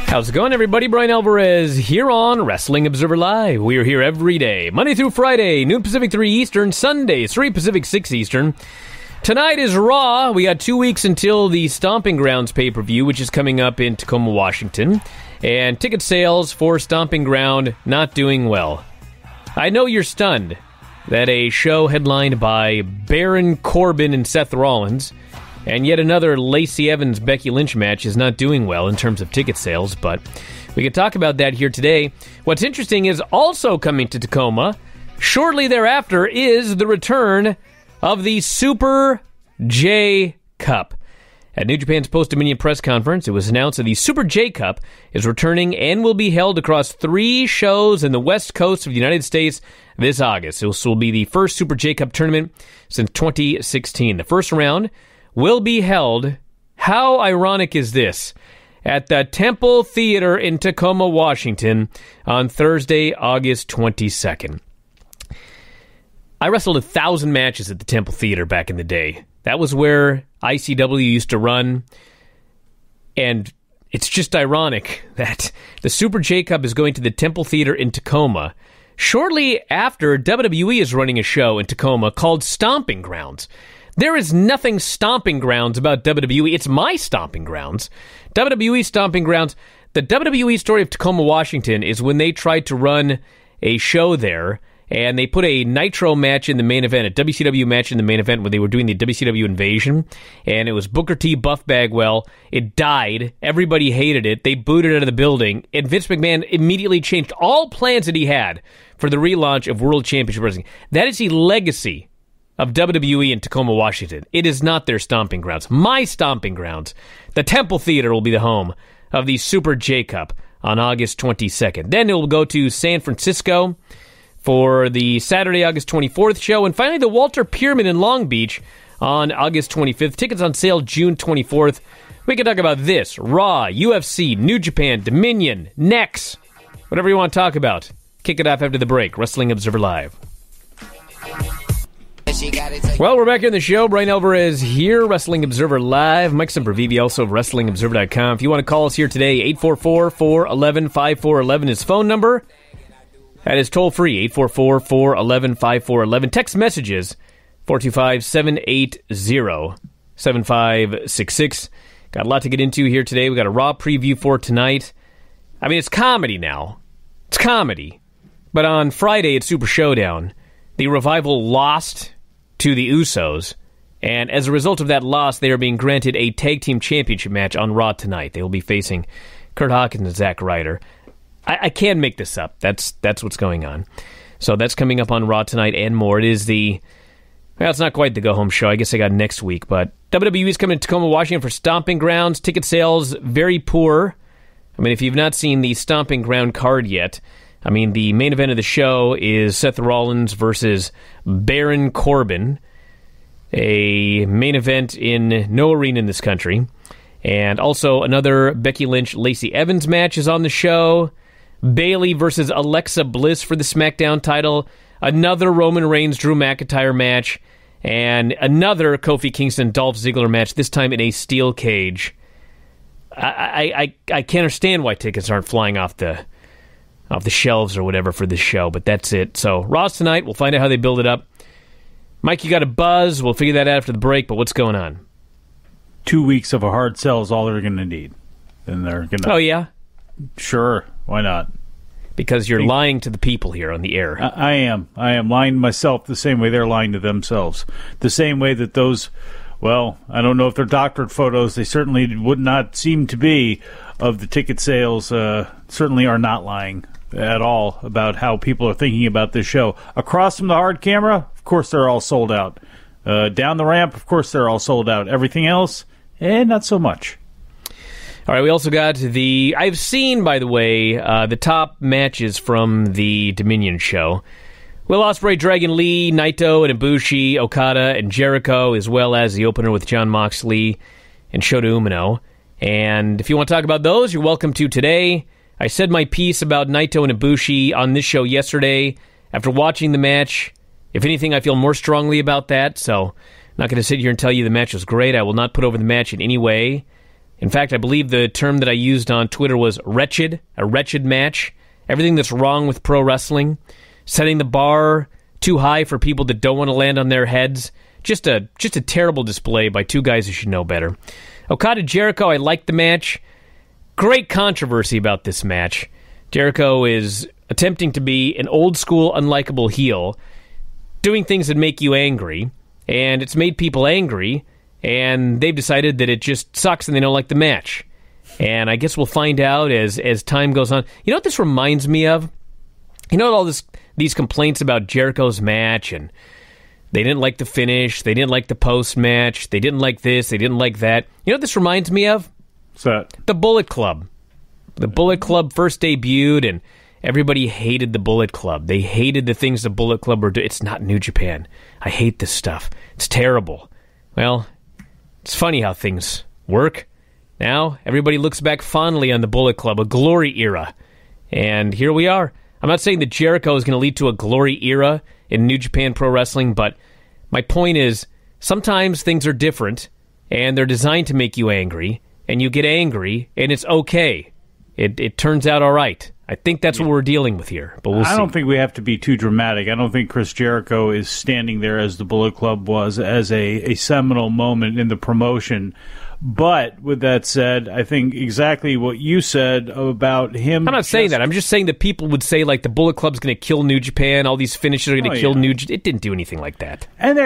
How's it going, everybody? Bryan Alvarez here on Wrestling Observer Live. We are here every day, Monday through Friday, noon Pacific, 3 Eastern, Sundays, 3 Pacific, 6 Eastern. Tonight is Raw. We got 2 weeks until the Stomping Grounds pay-per-view, which is coming up in Tacoma, Washington. And ticket sales for Stomping Ground not doing well. I know you're stunned that a show headlined by Baron Corbin and Seth Rollins, and yet another Lacey Evans-Becky Lynch match is not doing well in terms of ticket sales, but we could talk about that here today. What's interesting is also coming to Tacoma, shortly thereafter, is the return of the Super J Cup. At New Japan's Post-Dominion press conference, it was announced that the Super J Cup is returning and will be held across 3 shows in the west coast of the United States this August. This will be the first Super J Cup tournament since 2016. The first round will be held, how ironic is this, at the Temple Theater in Tacoma, Washington on Thursday, August 22nd. I wrestled 1,000 matches at the Temple Theater back in the day. That was where ICW used to run, and it's just ironic that the Super J Cup is going to the Temple Theater in Tacoma shortly after WWE is running a show in Tacoma called Stomping Grounds. There is nothing Stomping Grounds about WWE. It's my Stomping Grounds. WWE Stomping Grounds. The WWE story of Tacoma, Washington is when they tried to run a show there, and they put a Nitro match in the main event, a WCW match in the main event when they were doing the WCW Invasion, and it was Booker T, Buff Bagwell. It died. Everybody hated it. They booted it out of the building, and Vince McMahon immediately changed all plans that he had for the relaunch of World Championship Wrestling. That is the legacy of WWE in Tacoma, Washington. It is not their stomping grounds. My stomping grounds. The Temple Theater will be the home of the Super J Cup on August 22nd. Then it will go to San Francisco for the Saturday, August 24th show. And finally, the Walter Pyramid in Long Beach on August 25th. Tickets on sale June 24th. We can talk about this, Raw, UFC, New Japan, Dominion, Next, whatever you want to talk about. Kick it off after the break. Wrestling Observer Live. Well, we're back in the show. Bryan Alvarez here, Wrestling Observer Live. Mike Sempervive, also of WrestlingObserver.com. If you want to call us here today, 844-411-5411 is phone number. That is toll free, 844-411-5411. Text messages, 425-780-7566. Got a lot to get into here today. We got a Raw preview for tonight. I mean, it's comedy now. It's comedy. But on Friday at Super Showdown, the Revival lost to the Usos, and as a result of that loss, they are being granted a tag team championship match on Raw tonight. They will be facing Kurt Hawkins and Zack Ryder. I can't make this up. That's what's going on. So that's coming up on Raw tonight and more. It is it's not quite the go-home show. I guess I got next week, but WWE is coming to Tacoma, Washington for Stomping Grounds. Ticket sales, very poor. I mean, if you've not seen the Stomping Ground card yet, I mean, the main event of the show is Seth Rollins versus Baron Corbin, a main event in no arena in this country. And also another Becky Lynch-Lacey Evans match is on the show. Bayley versus Alexa Bliss for the SmackDown title. Another Roman Reigns-Drew McIntyre match. And another Kofi Kingston-Dolph Ziggler match, this time in a steel cage. I can't understand why tickets aren't flying off the shelves or whatever for this show, but that's it. So, Raw's tonight. We'll find out how they build it up. Mike, you got a buzz. We'll figure that out after the break, but what's going on? 2 weeks of a hard sell is all they're going to need. And they're going to... Oh, yeah? Sure. Why not? Because you're lying to the people here on the air. I am. I am lying to myself the same way they're lying to themselves. The same way that those... Well, I don't know if they're doctored photos. They certainly would not seem to be of the ticket sales. Certainly are not lying at all about how people are thinking about this show. Across from the hard camera, of course they're all sold out. Down the ramp, of course they're all sold out. Everything else, not so much. All right, we also got I've seen, by the way, the top matches from the Dominion show. Will Ospreay, Dragon Lee, Naito, and Ibushi, Okada, and Jericho, as well as the opener with Jon Moxley and Shota Umino. And if you want to talk about those, you're welcome to today. I said my piece about Naito and Ibushi on this show yesterday. After watching the match, if anything, I feel more strongly about that. So I'm not going to sit here and tell you the match was great. I will not put over the match in any way. In fact, I believe the term that I used on Twitter was wretched, a wretched match. Everything that's wrong with pro wrestling, setting the bar too high for people that don't want to land on their heads. Just a terrible display by two guys who should know better. Okada Jericho, I liked the match. Great controversy about this match. Jericho is attempting to be an old-school, unlikable heel, doing things that make you angry, and it's made people angry, and they've decided that it just sucks and they don't like the match. And I guess we'll find out as time goes on. You know what this reminds me of? You know all these complaints about Jericho's match, and they didn't like the finish, they didn't like the post-match, they didn't like this, they didn't like that. You know what this reminds me of? What's that? The Bullet Club. The Bullet Club first debuted, and everybody hated the Bullet Club. They hated the things the Bullet Club were doing. It's not New Japan. I hate this stuff. It's terrible. Well, it's funny how things work. Now, everybody looks back fondly on the Bullet Club, a glory era. And here we are. I'm not saying that Jericho is going to lead to a glory era in New Japan Pro Wrestling, but my point is, sometimes things are different, and they're designed to make you angry, and you get angry, and it's okay. It turns out all right. I think that's what we're dealing with here, but we'll see. I don't think we have to be too dramatic. I don't think Chris Jericho is standing there as the Bullet Club was as a seminal moment in the promotion. But with that said, I think exactly what you said about him. I'm not saying that. I'm just saying that people would say like the Bullet Club's going to kill New Japan. All these finishes are going to kill New Japan. It didn't do anything like that. And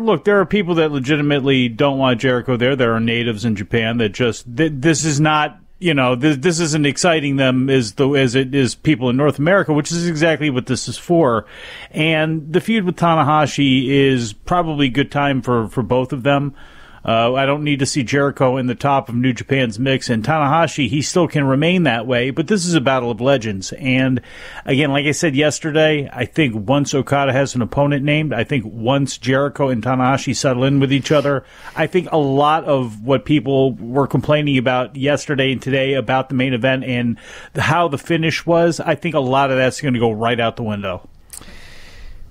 look, there are people that legitimately don't want Jericho there. There are natives in Japan that just this is not. This isn't exciting them as it is people in North America, which is exactly what this is for. And the feud with Tanahashi is probably a good time for both of them. I don't need to see Jericho in the top of New Japan's mix. And Tanahashi, he still can remain that way, but this is a battle of legends. And again, like I said yesterday, I think once Okada has an opponent named, I think once Jericho and Tanahashi settle in with each other, I think a lot of what people were complaining about yesterday and today about the main event and how the finish was, I think a lot of that's going to go right out the window.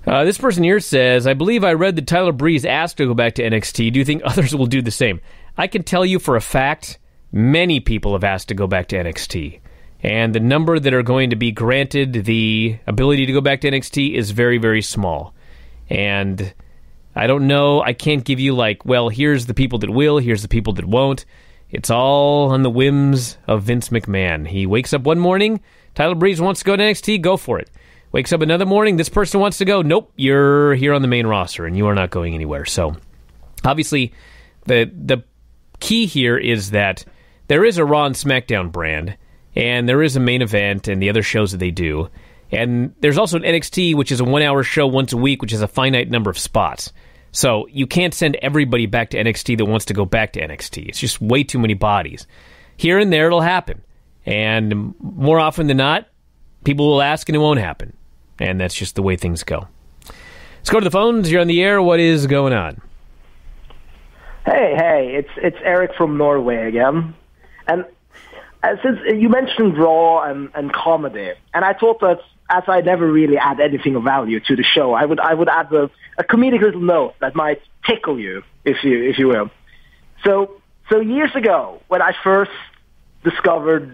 This person here says, I believe I read that Tyler Breeze asked to go back to NXT. Do you think others will do the same? I can tell you for a fact, many people have asked to go back to NXT. And the number that are going to be granted the ability to go back to NXT is very, very small. And I don't know, I can't give you here's the people that will, here's the people that won't. It's all on the whims of Vince McMahon. He wakes up one morning, Tyler Breeze wants to go to NXT, go for it. Wakes up another morning, this person wants to go, nope, you're here on the main roster, and you are not going anywhere. So, obviously, the key here is that there is a Raw and SmackDown brand, and there is a main event and the other shows that they do. And there's also an NXT, which is a 1-hour show once a week, which has a finite number of spots. So, you can't send everybody back to NXT that wants to go back to NXT. It's just way too many bodies. Here and there, it'll happen. And more often than not, people will ask and it won't happen. And that's just the way things go. Let's go to the phones. You're on the air. What is going on? Hey, it's Eric from Norway again. And since you mentioned Raw and comedy, and I thought that as I never really add anything of value to the show, I would add a comedic little note that might tickle you, if you will. So years ago, when I first discovered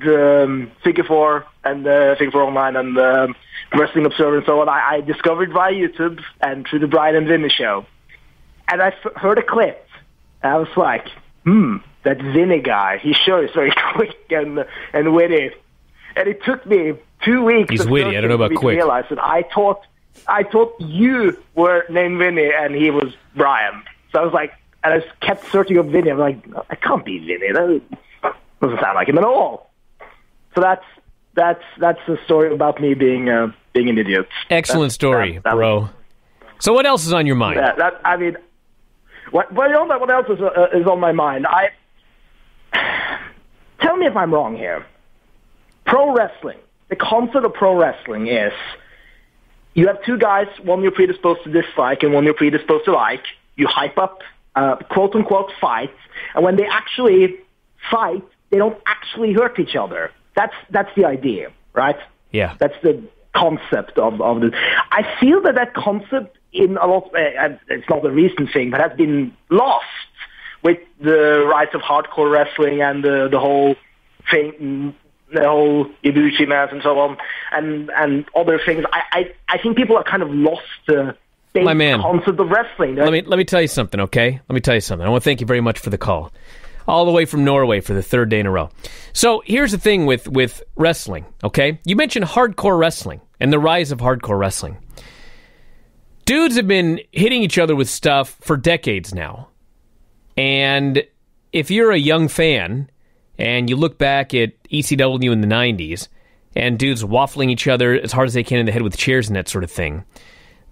Figure 4 and Figure 4 Online and Wrestling Observer and so on, I discovered via YouTube and through the Bryan and Vinny show. And I heard a clip, and I was like, that Vinny guy, he sure is very quick and witty. And it took me 2 weeks. He's witty, I don't know about quick. To realize that I thought you were named Vinny and he was Bryan. So I was like, and I just kept searching up Vinny. I'm like, I can't be Vinny. That doesn't sound like him at all. So that's the story about me being an idiot. Excellent story, bro. So what else is on your mind? What else is on my mind? Tell me if I'm wrong here. Pro wrestling. The concept of pro wrestling is you have two guys, one you're predisposed to dislike and one you're predisposed to like. You hype up, quote-unquote, fights, and when they actually fight, they don't actually hurt each other. That's the idea, right? Yeah. That's the concept of the... I feel that concept in a lot... it's not a recent thing, but has been lost with the rise of hardcore wrestling and the whole thing, the whole Ibushi match and so on, and other things. I think people have kind of lost the basic concept of wrestling. Let me tell you something, okay? Let me tell you something. I want to thank you very much for the call. All the way from Norway for the third day in a row. So here's the thing with wrestling, okay? You mentioned hardcore wrestling and the rise of hardcore wrestling. Dudes have been hitting each other with stuff for decades now. And if you're a young fan and you look back at ECW in the 90s and dudes waffling each other as hard as they can in the head with chairs and that sort of thing,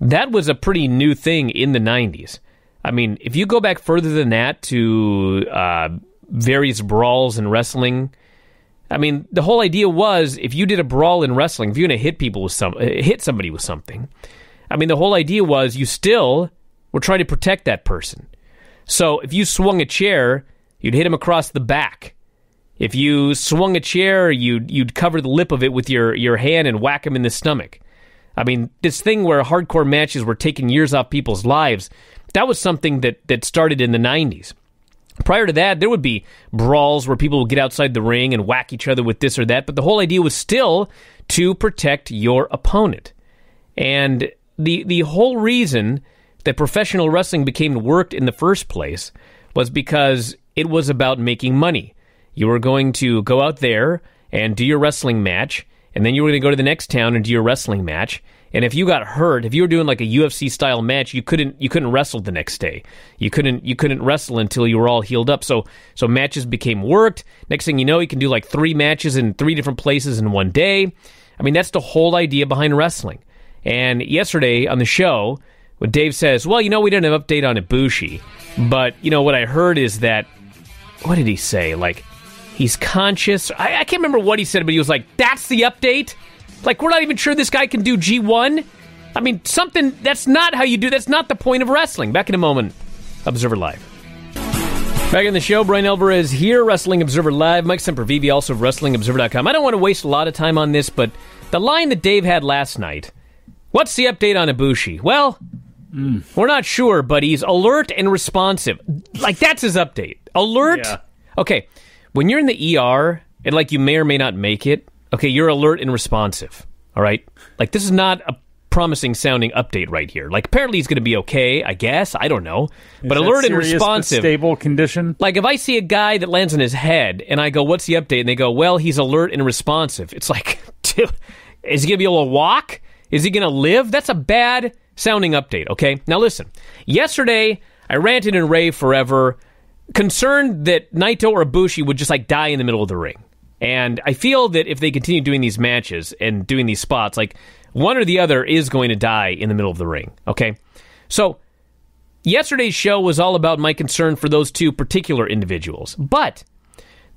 that was a pretty new thing in the 90s. I mean, if you go back further than that to various brawls in wrestling, I mean, the whole idea was if you did a brawl in wrestling, if you're going to hit somebody with something, I mean, the whole idea was you still were trying to protect that person. So if you swung a chair, you'd hit him across the back. If you swung a chair, you'd cover the lip of it with your hand and whack him in the stomach. I mean, this thing where hardcore matches were taking years off people's lives, that was something that started in the 90s. Prior to that, there would be brawls where people would get outside the ring and whack each other with this or that, but the whole idea was still to protect your opponent. And the whole reason that professional wrestling became worked in the first place was because it was about making money. You were going to go out there and do your wrestling match, and then you were going to go to the next town and do your wrestling match. And if you got hurt, if you were doing like a UFC style match, you couldn't wrestle the next day. You couldn't wrestle until you were all healed up. So matches became worked. Next thing you know, you can do like 3 matches in 3 different places in one day. I mean, that's the whole idea behind wrestling. And yesterday on the show, when Dave says, well, we didn't have an update on Ibushi, but what I heard is that, what did he say? Like, he's conscious. I can't remember what he said, but he was like, that's the update? Like, we're not even sure this guy can do G1? I mean, that's not how you do, that's not the point of wrestling. Back in a moment, Observer Live. Back in the show, Bryan Alvarez here, Wrestling Observer Live. Mike Sempervive, also of WrestlingObserver.com. I don't want to waste a lot of time on this, but the line that Dave had last night, what's the update on Ibushi? Well, we're not sure, but he's alert and responsive. Like, that's his update. Alert? Yeah. Okay, when you're in the ER, and like you may or may not make it, okay, you're alert and responsive, all right? Like, this is not a promising sounding update right here. Like, apparently he's going to be okay, I guess. I don't know. But alert and responsive. Stable condition? Like, if I see a guy that lands on his head, and I go, what's the update? And they go, well, he's alert and responsive. It's like, dude, is he going to be able to walk? Is he going to live? That's a bad sounding update, okay? Now, listen. Yesterday, I ranted and raved forever, concerned that Naito or Ibushi would just, like, die in the middle of the ring. And I feel that if they continue doing these matches and doing these spots, like, one or the other is going to die in the middle of the ring, okay? So, yesterday's show was all about my concern for those two particular individuals. But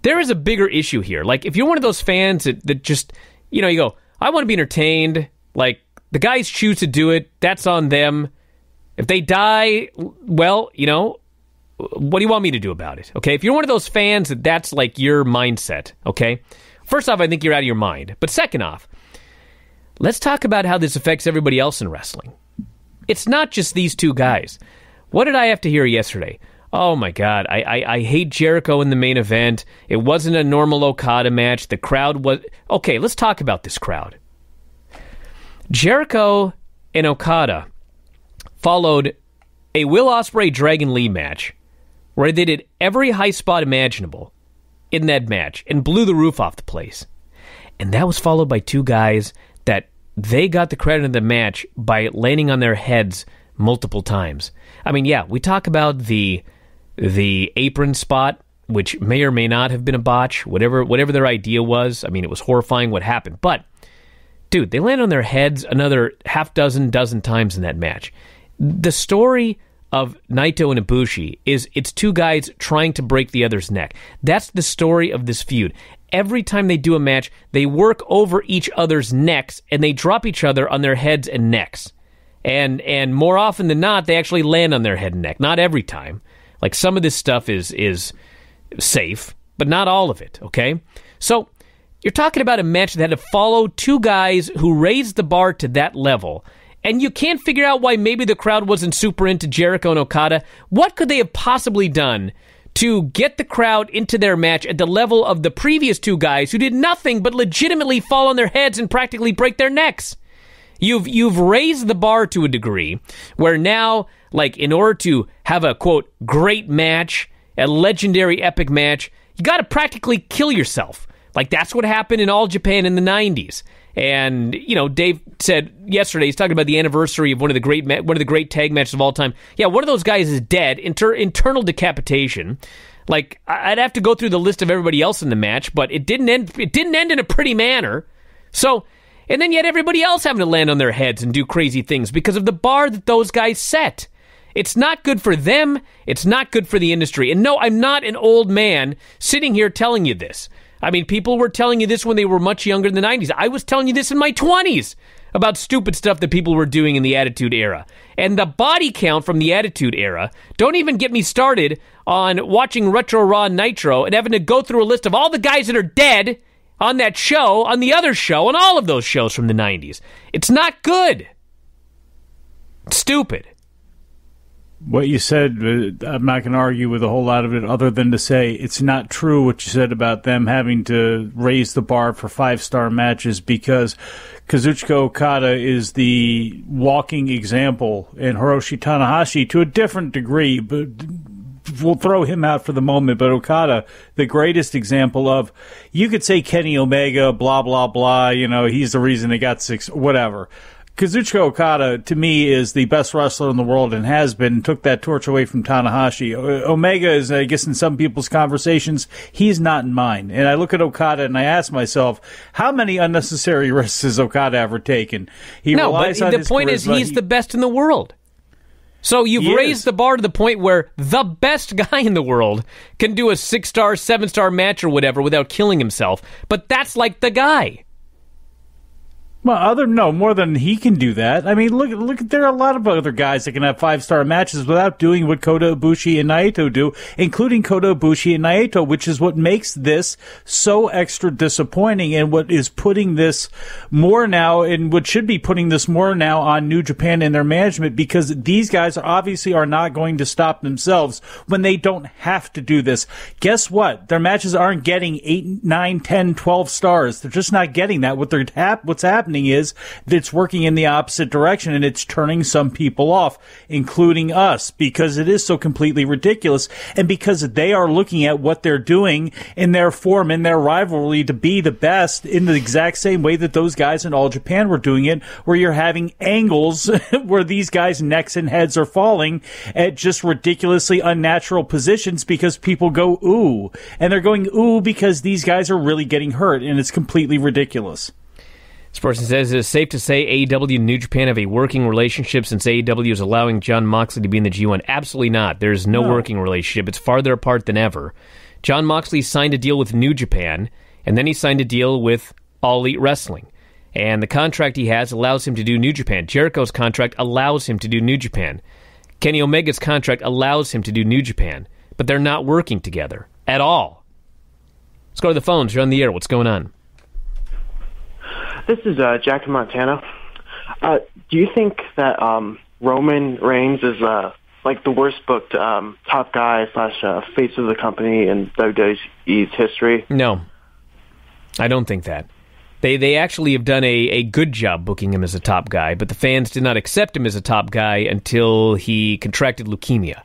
there is a bigger issue here. Like, if you're one of those fans that just, you go, I want to be entertained. Like, the guys choose to do it. That's on them. If they die, well, what do you want me to do about it? Okay, if you're one of those fans that's like your mindset, okay? First off, I think you're out of your mind. But second off, let's talk about how this affects everybody else in wrestling. It's not just these two guys. What did I have to hear yesterday? Oh my God, I hate Jericho in the main event. It wasn't a normal Okada match. The crowd was... Okay, let's talk about this crowd. Jericho and Okada followed a Will Ospreay Dragon Lee match where they did every high spot imaginable in that match and blew the roof off the place. And that was followed by two guys that they got the credit of the match by landing on their heads multiple times. I mean, yeah, we talk about the apron spot, which may or may not have been a botch, whatever their idea was. I mean, it was horrifying what happened. But, dude, they landed on their heads another dozen times in that match. The story of Naito and Ibushi is it's two guys trying to break the other's neck. That's the story of this feud. Every time they do a match, they work over each other's necks and they drop each other on their heads and necks. And more often than not, they actually land on their head and neck. Not every time. Like, some of this stuff is safe, but not all of it, okay? So, you're talking about a match that had to follow two guys who raised the bar to that level. And you can't figure out why maybe the crowd wasn't super into Jericho and Okada. What could they have possibly done to get the crowd into their match at the level of the previous two guys who did nothing but legitimately fall on their heads and practically break their necks. You've raised the bar to a degree where now, like, in order to have a, quote, great match, a legendary epic match, you got to practically kill yourself. Like, that's what happened in All Japan in the 90s. And, you know, Dave said yesterday, he's talking about the anniversary of one of the great tag matches of all time. Yeah, one of those guys is dead, internal decapitation. Like, I'd have to go through the list of everybody else in the match, but it didn't end in a pretty manner. So, and then yet everybody else having to land on their heads and do crazy things because of the bar that those guys set. It's not good for them. It's not good for the industry. And no, I'm not an old man sitting here telling you this. I mean, people were telling you this when they were much younger in the 90s. I was telling you this in my 20s about stupid stuff that people were doing in the Attitude Era. And the body count from the Attitude Era, don't even get me started on watching Retro Raw Nitro and having to go through a list of all the guys that are dead on that show, on the other show, on all of those shows from the 90s. It's not good. It's stupid. What you said, I'm not going to argue with a whole lot of it other than to say it's not true what you said about them having to raise the bar for 5-star matches because Kazuchika Okada is the walking example and Hiroshi Tanahashi to a different degree, but we'll throw him out for the moment, but Okada, the greatest example of, you could say Kenny Omega, blah, blah, blah, you know, he's the reason they got 6, whatever. Kazuchika Okada, to me, is the best wrestler in the world and has been, took that torch away from Tanahashi. Omega is, I guess, in some people's conversations, he's not in mine. And I look at Okada and I ask myself, how many unnecessary risks has Okada ever taken? The point is he's the best in the world. So you've raised the bar to the point where the best guy in the world can do a 6-star, 7-star match or whatever without killing himself. But that's like the guy. Well, more than he can do that. I mean, look. There are a lot of other guys that can have 5-star matches without doing what Kota Ibushi and Naito do, including Kota Ibushi and Naito, which is what makes this so extra disappointing and what is putting this more now, and what should be putting this more now on New Japan and their management, because these guys obviously are not going to stop themselves when they don't have to do this. Guess what? Their matches aren't getting 8, 9, 10, 12 stars. They're just not getting that. What's happening is that it's working in the opposite direction and it's turning some people off, including us, because it is so completely ridiculous and because they are looking at what they're doing in their form, in their rivalry to be the best in the exact same way that those guys in All Japan were doing it, where you're having angles where these guys' necks and heads are falling at just ridiculously unnatural positions because people go, ooh. And they're going, ooh, because these guys are really getting hurt, and it's completely ridiculous. This person says, it is safe to say AEW and New Japan have a working relationship since AEW is allowing Jon Moxley to be in the G1. Absolutely not. There's no working relationship. It's farther apart than ever. Jon Moxley signed a deal with New Japan, and then he signed a deal with All Elite Wrestling. And the contract he has allows him to do New Japan. Jericho's contract allows him to do New Japan. Kenny Omega's contract allows him to do New Japan. But they're not working together at all. Let's go to the phones. You're on the air. What's going on? This is Jack in Montana. Do you think that Roman Reigns is like the worst booked top guy / face of the company in WWE's history? No, I don't think that. They actually have done a good job booking him as a top guy, but the fans did not accept him as a top guy until he contracted leukemia.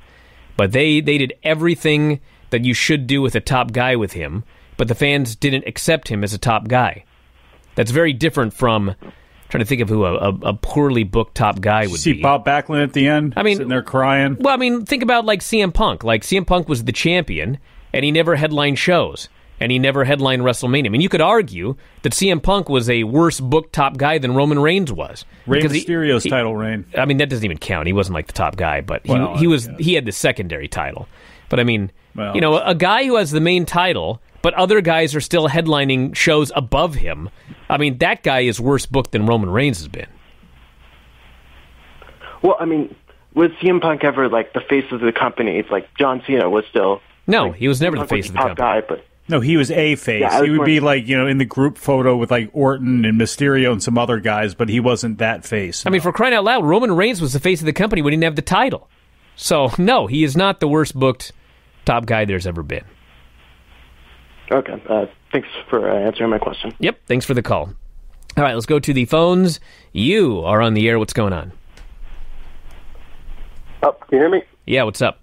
But they did everything that you should do with a top guy with him, but the fans didn't accept him as a top guy. That's very different from trying to think of who a poorly booked top guy would be. See Bob Backlund at the end, sitting there crying. Well, I mean, think about like CM Punk. Like CM Punk was the champion, and he never headlined shows, and he never headlined WrestleMania. I mean, you could argue that CM Punk was a worse booked top guy than Roman Reigns was. Rey Mysterio's title reign. I mean, that doesn't even count. He wasn't like the top guy, but he had the secondary title. But I mean, a guy who has the main title, but other guys are still headlining shows above him. I mean, that guy is worse booked than Roman Reigns has been. Well, I mean, was CM Punk ever like the face of the company? It's like John Cena was still. No, he was never the face of the company. Guy, but no, he was a face. Yeah, he would be like, in the group photo with like Orton and Mysterio and some other guys, but he wasn't that face. I mean, for crying out loud, Roman Reigns was the face of the company when he didn't have the title. So, no, he is not the worst booked top guy there's ever been. Okay. Thanks for answering my question. Yep, thanks for the call. All right, let's go to the phones. You are on the air. What's going on? Oh, can you hear me? Yeah, what's up?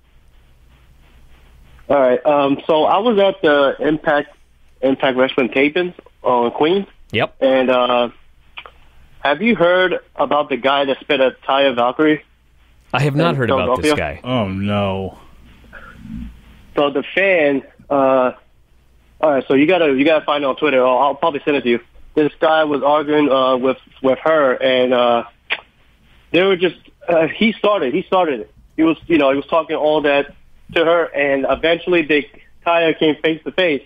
All right. So I was at the Impact Wrestling tapings on Queens. Yep. And have you heard about the guy that spit at Taya Valkyrie? I have not heard about this guy. Oh, no. So the fan, all right, so you gotta find it on Twitter. I'll probably send it to you. This guy was arguing with her, and they were just he started it. He was talking all that to her, and eventually Taya came face to face,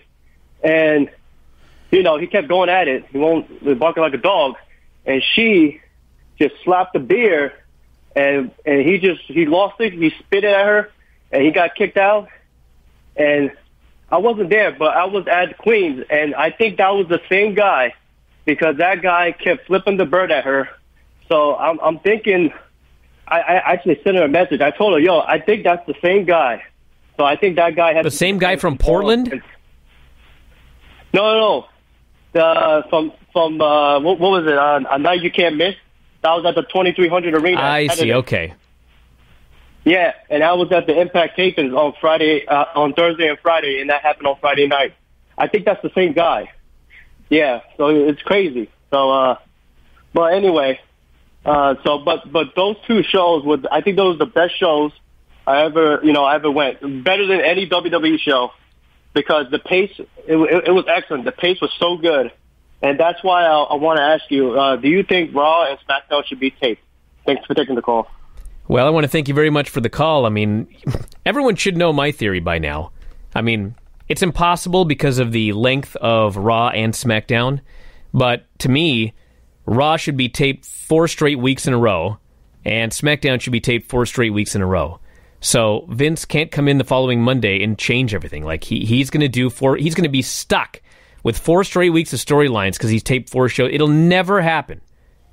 and he kept going at it. He barking like a dog, and she just slapped the beer, and he lost it. He spit it at her, and he got kicked out. And I wasn't there, but I was at Queens, and I think that was the same guy, because that guy kept flipping the bird at her. So I'm thinking, I actually sent her a message. I told her, yo, I think that's the same guy. So I think that guy had the same guy from Portland. No. From what was it? A Night You Can't Miss. That was at the 2300 Arena. I see. Okay. Yeah, and I was at the Impact tapings on on Thursday and Friday, and that happened on Friday night. I think that's the same guy. Yeah, so it's crazy. So, but anyway, but those two shows I think those were the best shows I ever went. Better than any WWE show, because the pace, it was excellent. The pace was so good, and that's why I want to ask you: do you think Raw and SmackDown should be taped? Thanks for taking the call. Well, I want to thank you very much for the call. I mean, everyone should know my theory by now. I mean, it's impossible because of the length of Raw and SmackDown, but to me, Raw should be taped 4 straight weeks in a row, and SmackDown should be taped 4 straight weeks in a row. So Vince can't come in the following Monday and change everything. Like, he's going to be stuck with 4 straight weeks of storylines because he's taped 4 shows. It'll never happen.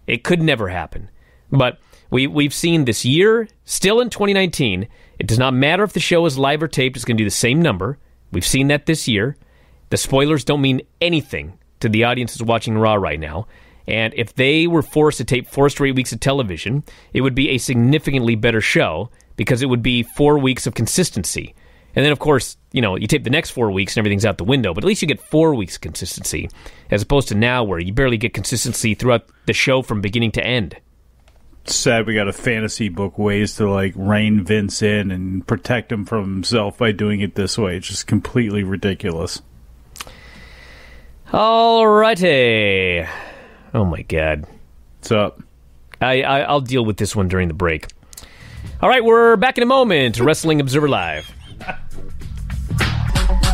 It could never happen. But we've seen this year, still in 2019, it does not matter if the show is live or taped, it's going to do the same number. We've seen that this year. The spoilers don't mean anything to the audience that's watching Raw right now. And if they were forced to tape 4 straight weeks of television, it would be a significantly better show because it would be 4 weeks of consistency. And then, of course, you tape the next 4 weeks and everything's out the window, but at least you get 4 weeks of consistency, as opposed to now where you barely get consistency throughout the show from beginning to end. Sad we got to fantasy book ways to rein Vince in and protect him from himself by doing it this way. It's just completely ridiculous. Alrighty. Oh my God. What's up? I'll deal with this one during the break. All right, we're back in a moment. Wrestling Observer Live.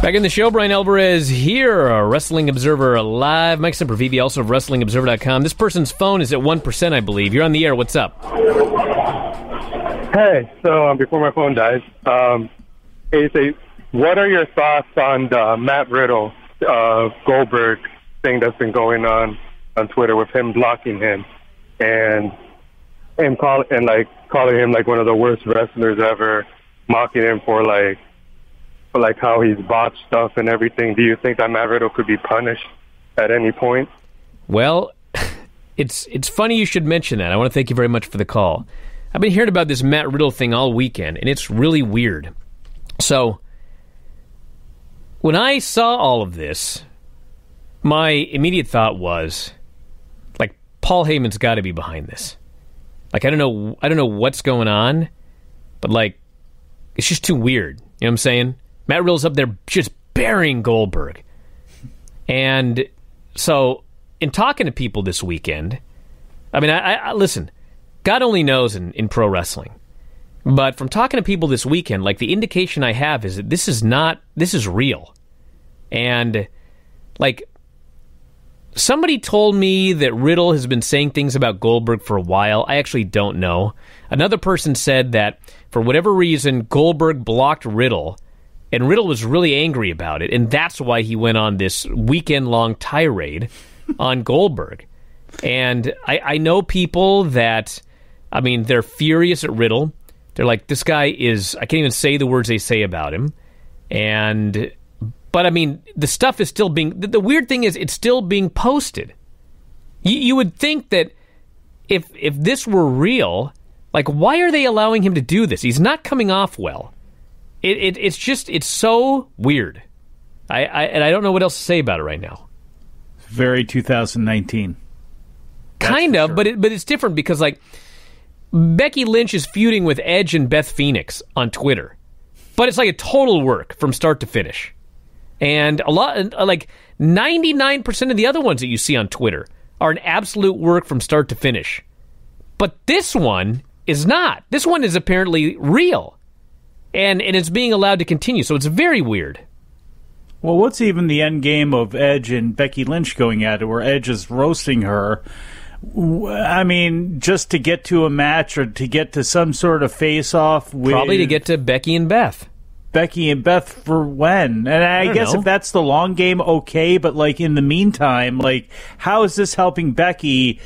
Back in the show, Bryan Alvarez here, Wrestling Observer Live. Mike Sempervive, also of WrestlingObserver.com. This person's phone is at 1%, I believe. You're on the air. What's up? Hey, so before my phone dies, what are your thoughts on the Matt Riddle, Goldberg thing that's been going on Twitter with him blocking him and calling him one of the worst wrestlers ever, mocking him for how he's botched stuff and everything? Do you think that Matt Riddle could be punished at any point? Well, it's funny you should mention that. I want to thank you very much for the call. I've been hearing about this Matt Riddle thing all weekend, and it's really weird. So, when I saw all of this, my immediate thought was, Paul Heyman's got to be behind this. I don't know what's going on, but it's just too weird. You know what I'm saying? Matt Riddle's up there just burying Goldberg. And so, in talking to people this weekend, I listen, God only knows in pro wrestling. But from talking to people this weekend, the indication I have is that this is real. And, somebody told me that Riddle has been saying things about Goldberg for a while. I actually don't know. Another person said that, for whatever reason, Goldberg blocked Riddle, and Riddle was really angry about it, and that's why he went on this weekend-long tirade on Goldberg. And I know people that, they're furious at Riddle. They're like, this guy is, I can't even say the words they say about him. But I mean, the stuff is still being... The weird thing is, it's still being posted. You would think that if this were real, like, why are they allowing him to do this? He's not coming off well. It's so weird. I don't know what else to say about it right now. Very 2019. Kind of, sure. but it's different because, like, Becky Lynch is feuding with Edge and Beth Phoenix on Twitter. But it's like a total work from start to finish. And a lot, like 99% of the other ones that you see on Twitter are an absolute work from start to finish. But this one is not. This one is apparently real. And it's being allowed to continue, so it's very weird. Well, what's even the end game of Edge and Becky Lynch going at it, where Edge is roasting her? I mean, just to get to a match or to get to some sort of face-off with... Probably to get to Becky and Beth. Becky and Beth for when? And I guess if that's the long game, okay, but like in the meantime, like, how is this helping Becky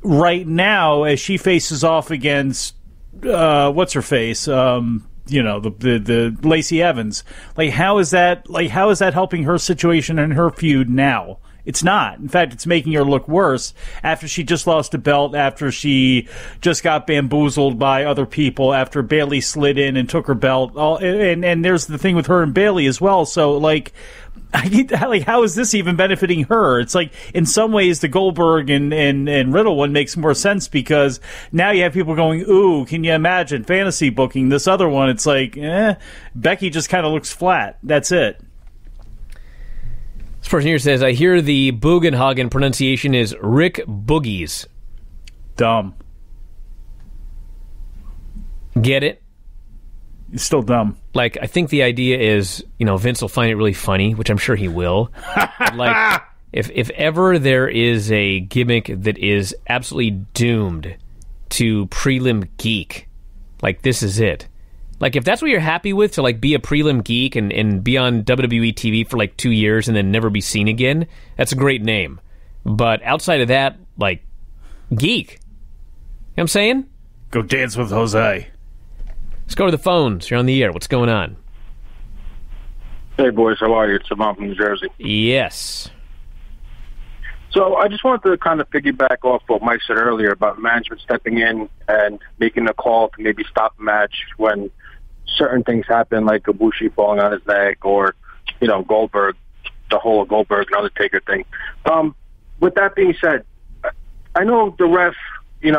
right now as she faces off against, what's her face? The Lacey Evans. Like, how is that helping her situation and her feud now? It's not. In fact, it's making her look worse after she just lost a belt, after she just got bamboozled by other people, after Bayley slid in and took her belt. And there's the thing with her and Bayley as well. So, like, how is this even benefiting her? It's like, in some ways, the Goldberg and Riddle one makes more sense because now you have people going, ooh, can you imagine fantasy booking? This other one, it's like, Becky just kind of looks flat. That's it. This person here says, I hear the Bugenhagen pronunciation is Rick Boogies. Dumb. Get it? It's still dumb. Like, I think the idea is, Vince will find it really funny, which I'm sure he will. Like, if ever there is a gimmick that is absolutely doomed to prelim geek, like, this is it. Like, if that's what you're happy with, to, like, be a prelim geek and be on WWE TV for, like, 2 years and then never be seen again, that's a great name. But outside of that, like, geek. You know what I'm saying? Go dance with Jose. Let's go to the phones. You're on the air. What's going on? Hey, boys. How are you? It's Savant from New Jersey. Yes. So I just wanted to kind of piggyback off what Mike said earlier about management stepping in and making a call to maybe stop a match when certain things happen, like Ibushi falling on his neck or, Goldberg, the whole Goldberg and Undertaker thing. With that being said, I know the ref, in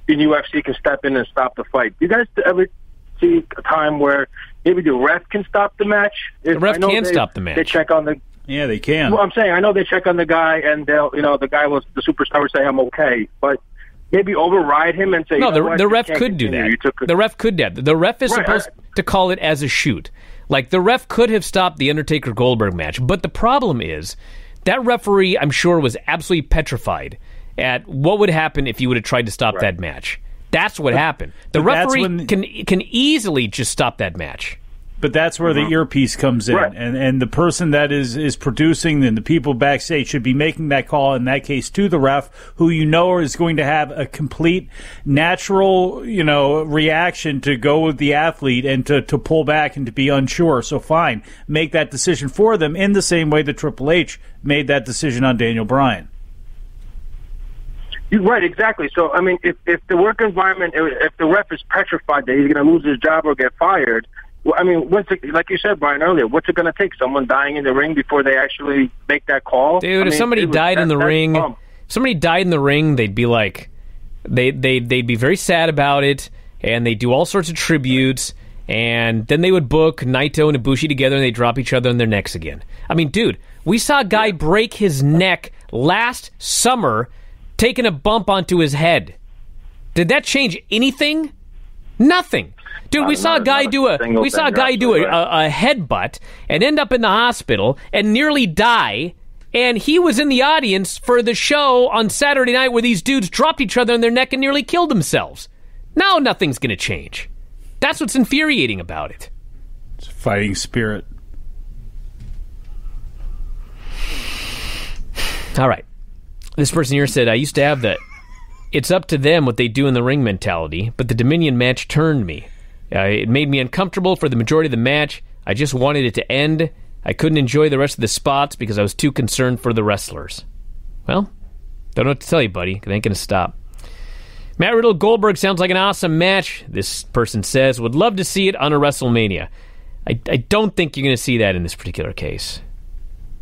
UFC can step in and stop the fight. Do you guys ever see a time where maybe the ref can stop the match? The ref can stop the match. They check on the... Yeah, they can. Well, I'm saying, I know they check on the guy, and they'll, the guy was the superstar would say, I'm okay, but maybe override him and say, no, the ref could do that. The ref could do that. The ref is supposed to call it as a shoot. Like, the ref could have stopped the Undertaker-Goldberg match, but the problem is that referee, I'm sure, was absolutely petrified at what would happen if you would have tried to stop that match. That's what happened. The referee can easily just stop that match. But that's where the earpiece comes in. Right. And the person that is producing and the people backstage should be making that call, in that case, to the ref, who is going to have a complete natural, reaction to go with the athlete and to pull back and to be unsure. So fine, make that decision for them in the same way that Triple H made that decision on Daniel Bryan. Right, exactly. So, I mean, if the work environment, if the ref is petrified that he's going to lose his job or get fired, well, I mean, like you said, Brian, earlier, what's it going to take? Someone dying in the ring before they actually make that call? Dude, if somebody died in the ring, they'd be like, they'd be very sad about it, and they do all sorts of tributes, and then they would book Naito and Ibushi together, and they drop each other on their necks again. I mean, dude, we saw a guy break his neck last summer, taking a bump onto his head. Did that change anything? Nothing. Dude, we saw a guy do a headbutt and end up in the hospital and nearly die, and he was in the audience for the show on Saturday night where these dudes dropped each other on their neck and nearly killed themselves. Now nothing's going to change. That's what's infuriating about it. It's a fighting spirit. All right. This person here said, I used to have the it's up to them what they do in the ring mentality, but the Dominion match turned me. It made me uncomfortable for the majority of the match. I just wanted it to end. I couldn't enjoy the rest of the spots because I was too concerned for the wrestlers. Well, don't know what to tell you, buddy. It ain't going to stop. Matt Riddle Goldberg sounds like an awesome match, this person says. Would love to see it on a WrestleMania. I don't think you're going to see that in this particular case.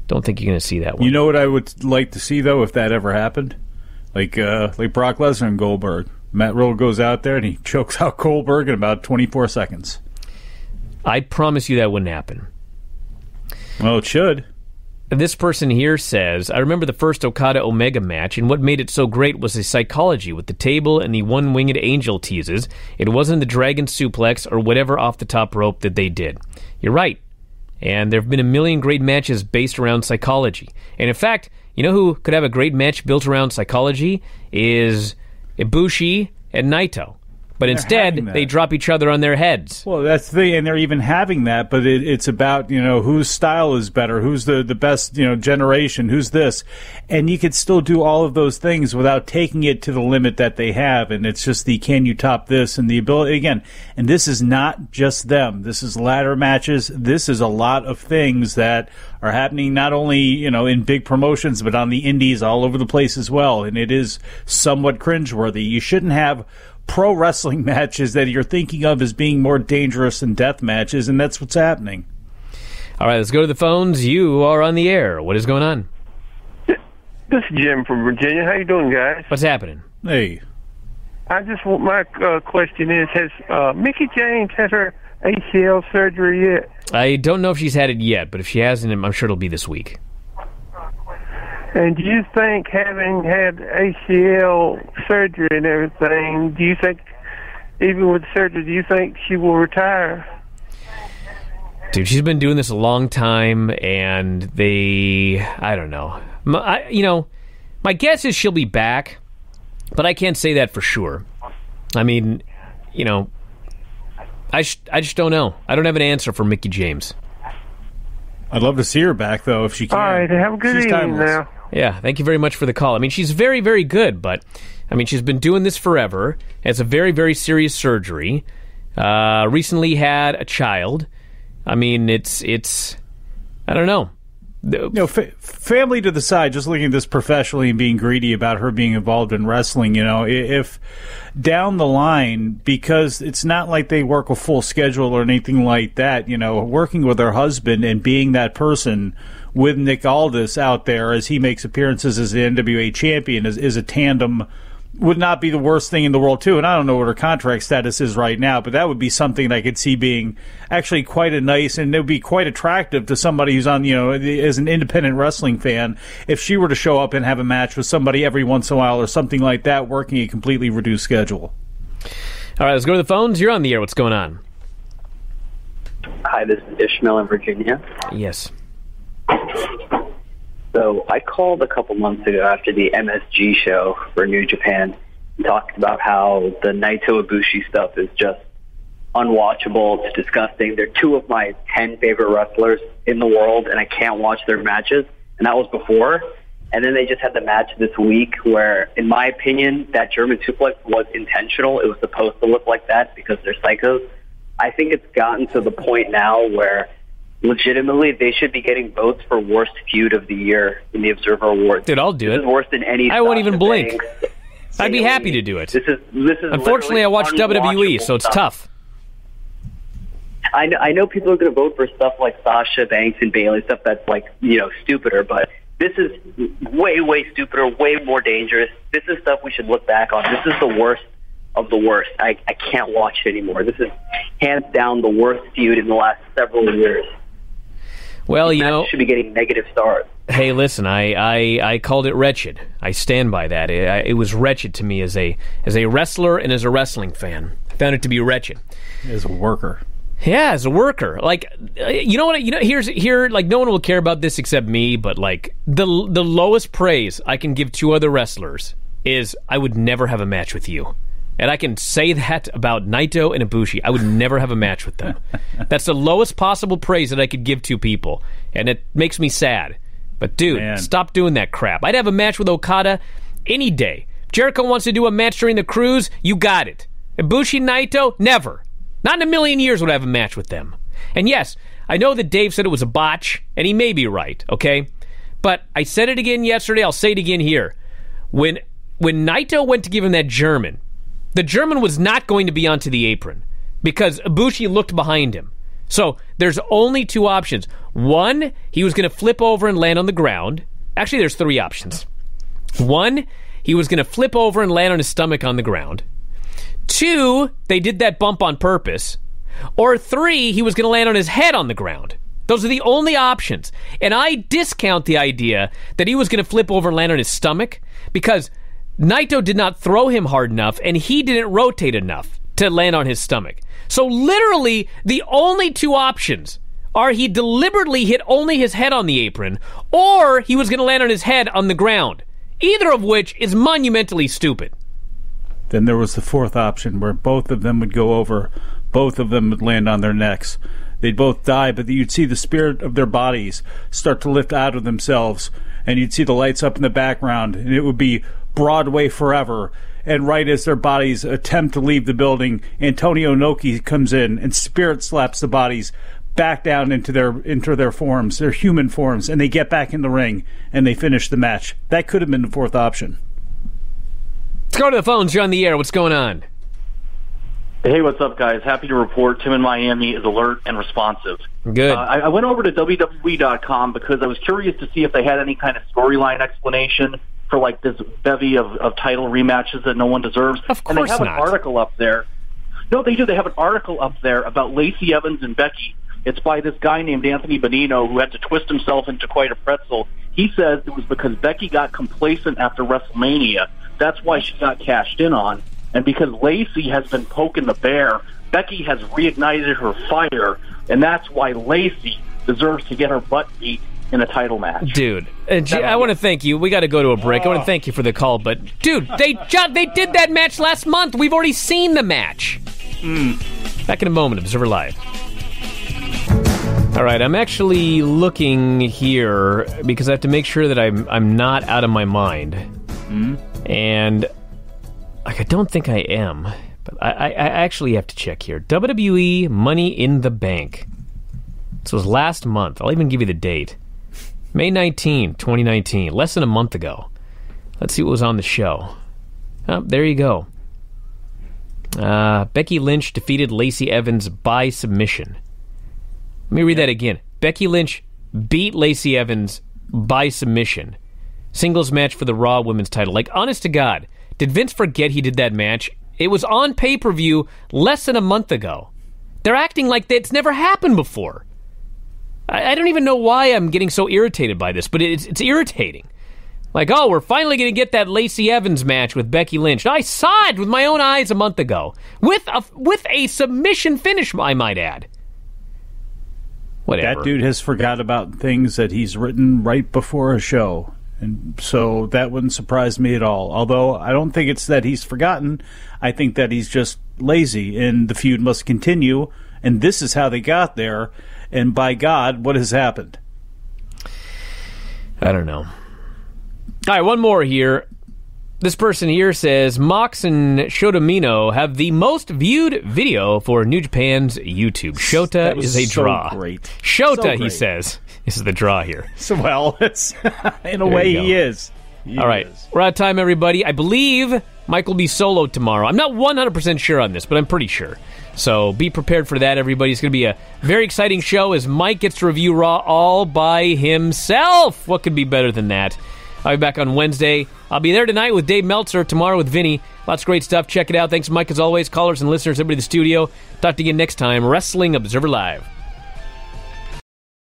Don't think you're going to see that one. You know what I would like to see, though, if that ever happened? Like Brock Lesnar and Goldberg. Matt Riddle goes out there and he chokes out Goldberg in about 24 seconds. I promise you that wouldn't happen. Well, it should. This person here says, I remember the first Okada-Omega match, and what made it so great was the psychology with the table and the one-winged angel teases. It wasn't the dragon suplex or whatever off the top rope that they did. You're right. And there have been a million great matches based around psychology. And in fact, you know who could have a great match built around psychology? Is Ibushi and Naito. But instead, they drop each other on their heads. Well, that's the thing, and they're even having that, but it's about, whose style is better, who's the best, generation, who's this. And you could still do all of those things without taking it to the limit that they have, and it's just the can you top this and the ability, again, and this is not just them. This is ladder matches. This is a lot of things that are happening not only, in big promotions, but on the indies all over the place as well, and it is somewhat cringeworthy. You shouldn't have pro wrestling matches that you're thinking of as being more dangerous than death matches, and that's what's happening. All right, let's go to the phones. You are on the air. What is going on? This is Jim from Virginia. How you doing, guys? What's happening? Hey. I just want my question is, has Mickie James had her ACL surgery yet? I don't know if she's had it yet, but if she hasn't, I'm sure it'll be this week. And do you think, having had ACL surgery and everything, do you think, even with surgery, do you think she will retire? Dude, she's been doing this a long time, and I don't know. My guess is she'll be back, but I can't say that for sure. I mean, I just don't know. I don't have an answer for Mickie James. I'd love to see her back, though, if she can. All right, have a good evening timeless. now. Yeah, thank you very much for the call. I mean, she's very, very good, but, she's been doing this forever. Has a very, very serious surgery. Recently had a child. I mean, it's I don't know. Family to the side, just looking at this professionally and being greedy about her being involved in wrestling, if down the line, because it's not like they work a full schedule or anything like that, working with her husband and being that person with Nick Aldis out there as he makes appearances as the NWA champion is a tandem would not be the worst thing in the world, too. And I don't know what her contract status is right now, but that would be something that I could see being actually quite a nice, and it would be quite attractive to somebody who's on, as an independent wrestling fan, if she were to show up and have a match with somebody every once in a while or something like that, working a completely reduced schedule. All right, let's go to the phones. You're on the air. What's going on? Hi, this is Ishmael in Virginia. Yes. So I called a couple months ago after the MSG show for New Japan and talked about how the Naito Ibushi stuff is just unwatchable. It's disgusting. They're two of my 10 favorite wrestlers in the world, and I can't watch their matches. And that was before. And then they just had the match this week where, in my opinion, that German suplex was intentional. It was supposed to look like that because they're psychos. I think it's gotten to the point now where legitimately they should be getting votes for worst feud of the year in the Observer Awards. Dude, I'll do it. This is worse than any. I won't even blink. I'd be happy to do it. This is unfortunately, I watch WWE, so it's tough. I know people are going to vote for stuff like Sasha Banks and Bayley, stuff that's stupider, but this is way, way stupider, way more dangerous. This is stuff we should look back on. This is the worst of the worst. I can't watch it anymore. This is hands down the worst feud in the last several years. Well, should be getting negative stars. Hey, listen, I called it wretched. I stand by that. It was wretched to me as a wrestler and as a wrestling fan. I found it to be wretched. As a worker. Yeah, as a worker. Like, you know what? Here, like, no one will care about this except me, but, like, the lowest praise I can give to other wrestlers is I would never have a match with you. And I can say that about Naito and Ibushi. I would never have a match with them. That's the lowest possible praise that I could give to people. And it makes me sad. But, dude, stop doing that crap. I'd have a match with Okada any day. Jericho wants to do a match during the cruise, you got it. Ibushi, Naito, never. Not in a million years would I have a match with them. And yes, I know that Dave said it was a botch, and he may be right, okay? But I said it again yesterday, I'll say it again here. When Naito went to give him that German, the German was not going to be onto the apron because Ibushi looked behind him. So there's only two options. One, he was going to flip over and land on the ground. Actually, there's three options. One, he was going to flip over and land on his stomach on the ground. Two, they did that bump on purpose. Or three, he was going to land on his head on the ground. Those are the only options. And I discount the idea that he was going to flip over and land on his stomach because Naito did not throw him hard enough and he didn't rotate enough to land on his stomach. So literally, the only two options are he deliberately hit only his head on the apron or he was going to land on his head on the ground. Either of which is monumentally stupid. Then there was the fourth option where both of them would go over, both of them would land on their necks. They'd both die, but you'd see the spirit of their bodies start to lift out of themselves, and you'd see the lights up in the background, and it would be Broadway forever. And right as their bodies attempt to leave the building, Antonio Inoki comes in and spirit slaps the bodies back down into their forms, their human forms, and they get back in the ring, and they finish the match. That could have been the fourth option. Let's go to the phones. You're on the air. What's going on? Hey, what's up, guys? Happy to report Tim in Miami is alert and responsive. Good. I went over to WWE.com because I was curious to see if they had any kind of storyline explanation for like this bevy of title rematches that no one deserves. Of course and they have not. An article up there. No, they do. They have an article up there about Lacey Evans and Becky. It's by this guy named Anthony Bonino who had to twist himself into quite a pretzel. He says it was because Becky got complacent after WrestleMania. That's why she got cashed in on. And because Lacey has been poking the bear, Becky has reignited her fire, and that's why Lacey deserves to get her butt beat in a title match. Dude, I want to thank you. We got to go to a break. I want to thank you for the call, but dude, they did that match last month. We've already seen the match. Back in a moment, Observer Live. All right, I'm actually looking here because I have to make sure that I'm not out of my mind. And I don't think I am, but I actually have to check here. WWE Money in the Bank. This was last month. I'll even give you the date. May 19, 2019. Less than a month ago. Let's see what was on the show. Oh, there you go. Becky Lynch defeated Lacey Evans by submission. Let me read that again. Becky Lynch beat Lacey Evans by submission. Singles match for the Raw Women's title. Like, honest to God, did Vince forget he did that match? It was on pay-per-view less than a month ago. They're acting like it's never happened before. I don't even know why I'm getting so irritated by this, but it's irritating. Like, oh, we're finally going to get that Lacey Evans match with Becky Lynch. I saw it with my own eyes a month ago. With a submission finish, I might add. Whatever. That dude has forgot about things that he's written right before a show. And so that wouldn't surprise me at all. Although I don't think it's that he's forgotten. I think that he's just lazy, and the feud must continue. And this is how they got there. And by God, what has happened? I don't know. All right, one more here. This person here says, Mox and Shota Umino have the most viewed video for New Japan's YouTube. Shota is a draw. Great. Shota, So great. he says, is the draw here. So, well, it's, in a way, he is. All right, we're out of time, everybody. I believe Mike will be solo tomorrow. I'm not 100% sure on this, but I'm pretty sure. So be prepared for that, everybody. It's going to be a very exciting show as Mike gets to review Raw all by himself. What could be better than that? I'll be back on Wednesday. I'll be there tonight with Dave Meltzer, tomorrow with Vinny. Lots of great stuff. Check it out. Thanks, Mike, as always. Callers and listeners, everybody in the studio. Talk to you again next time. Wrestling Observer Live.